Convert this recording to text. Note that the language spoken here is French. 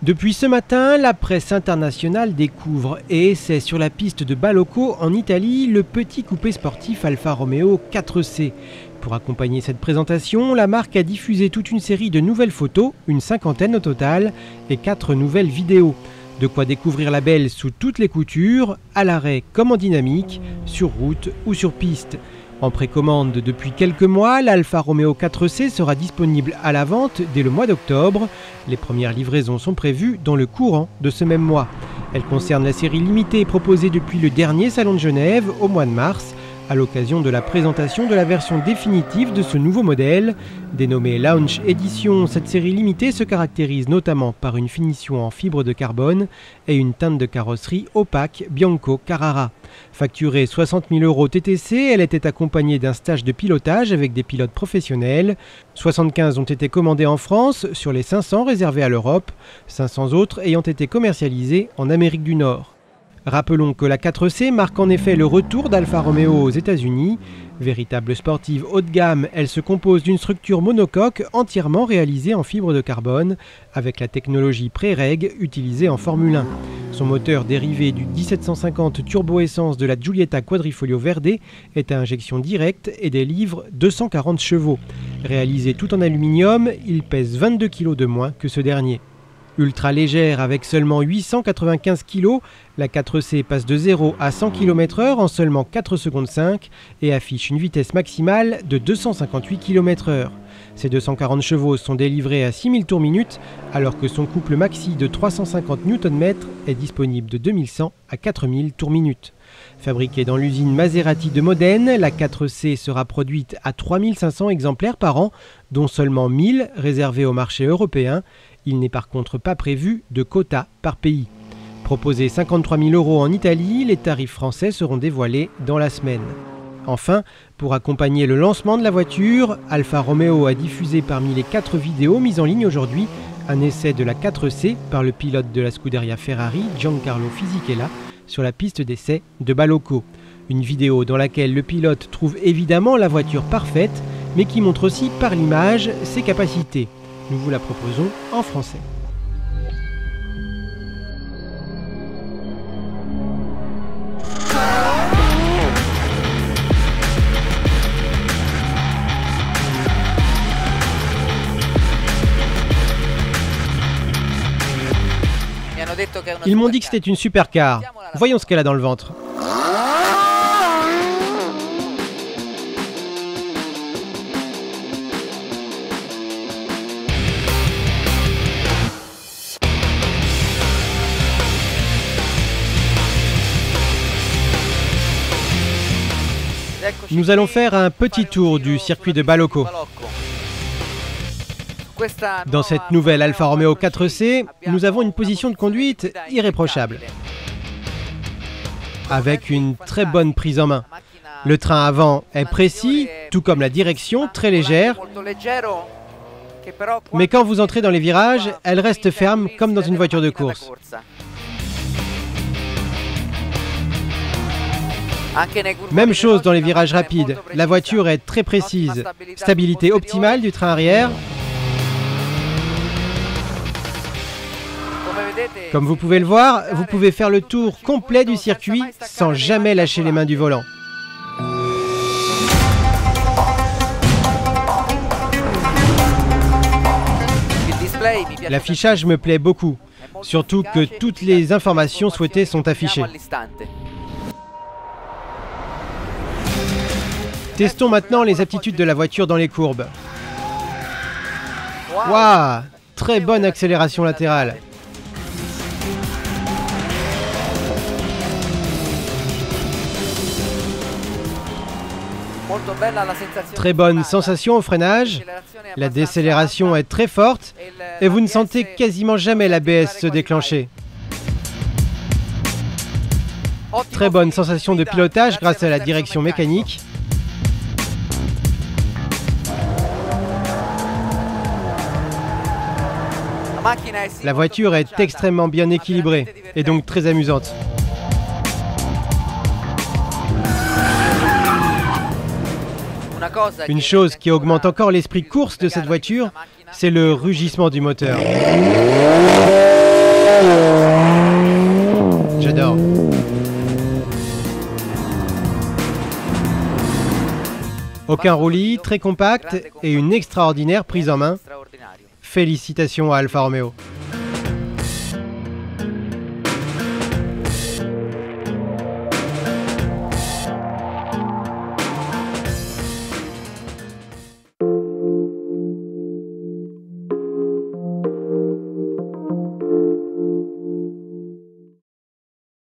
Depuis ce matin, la presse internationale découvre et essaie sur la piste de Baloco en Italie le petit coupé sportif Alfa Romeo 4C. Pour accompagner cette présentation, la marque a diffusé toute une série de nouvelles photos, une cinquantaine au total, et 4 nouvelles vidéos. De quoi découvrir la belle sous toutes les coutures, à l'arrêt comme en dynamique, sur route ou sur piste. En précommande depuis quelques mois, l'Alfa Romeo 4C sera disponible à la vente dès le mois d'octobre. Les premières livraisons sont prévues dans le courant de ce même mois. Elle concerne la série limitée proposée depuis le dernier Salon de Genève au mois de mars, à l'occasion de la présentation de la version définitive de ce nouveau modèle. Dénommée Launch Edition, cette série limitée se caractérise notamment par une finition en fibre de carbone et une teinte de carrosserie opaque Bianco Carrara. Facturée 60 000 € TTC, elle était accompagnée d'un stage de pilotage avec des pilotes professionnels. 75 ont été commandés en France sur les 500 réservés à l'Europe, 500 autres ayant été commercialisés en Amérique du Nord. Rappelons que la 4C marque en effet le retour d'Alfa Romeo aux États-Unis. Véritable sportive haut de gamme, elle se compose d'une structure monocoque entièrement réalisée en fibre de carbone avec la technologie Pré-Reg utilisée en Formule 1. Son moteur dérivé du 1750 turbo-essence de la Giulietta Quadrifoglio Verde est à injection directe et délivre 240 chevaux. Réalisé tout en aluminium, il pèse 22 kg de moins que ce dernier. Ultra légère avec seulement 895 kg, la 4C passe de 0 à 100 km/h en seulement 4 secondes 5 et affiche une vitesse maximale de 258 km/h. Ces 240 chevaux sont délivrés à 6000 tours minute alors que son couple maxi de 350 Nm est disponible de 2100 à 4000 tours minute. Fabriquée dans l'usine Maserati de Modène, la 4C sera produite à 3500 exemplaires par an, dont seulement 1000 réservés au marché européen. Il n'est par contre pas prévu de quota par pays. Proposés 53 000 € en Italie, les tarifs français seront dévoilés dans la semaine. Enfin, pour accompagner le lancement de la voiture, Alfa Romeo a diffusé parmi les 4 vidéos mises en ligne aujourd'hui un essai de la 4C par le pilote de la Scuderia Ferrari, Giancarlo Fisichella, sur la piste d'essai de Baloco. Une vidéo dans laquelle le pilote trouve évidemment la voiture parfaite, mais qui montre aussi par l'image ses capacités. Nous vous la proposons en français. Ils m'ont dit que c'était une supercar. Voyons ce qu'elle a dans le ventre. Nous allons faire un petit tour du circuit de Baloco. Dans cette nouvelle Alfa Romeo 4C, nous avons une position de conduite irréprochable, avec une très bonne prise en main. Le train avant est précis, tout comme la direction, très légère, mais quand vous entrez dans les virages, elle reste ferme comme dans une voiture de course. Même chose dans les virages rapides, la voiture est très précise. Stabilité optimale du train arrière. Comme vous pouvez le voir, vous pouvez faire le tour complet du circuit sans jamais lâcher les mains du volant. L'affichage me plaît beaucoup, surtout que toutes les informations souhaitées sont affichées. Testons maintenant les aptitudes de la voiture dans les courbes. Waouh! Très bonne accélération latérale. Très bonne sensation au freinage. La décélération est très forte et vous ne sentez quasiment jamais l'ABS se déclencher. Très bonne sensation de pilotage grâce à la direction mécanique. La voiture est extrêmement bien équilibrée et donc très amusante. Une chose qui augmente encore l'esprit course de cette voiture, c'est le rugissement du moteur. J'adore. Aucun roulis, très compact et une extraordinaire prise en main. Félicitations à Alfa Romeo.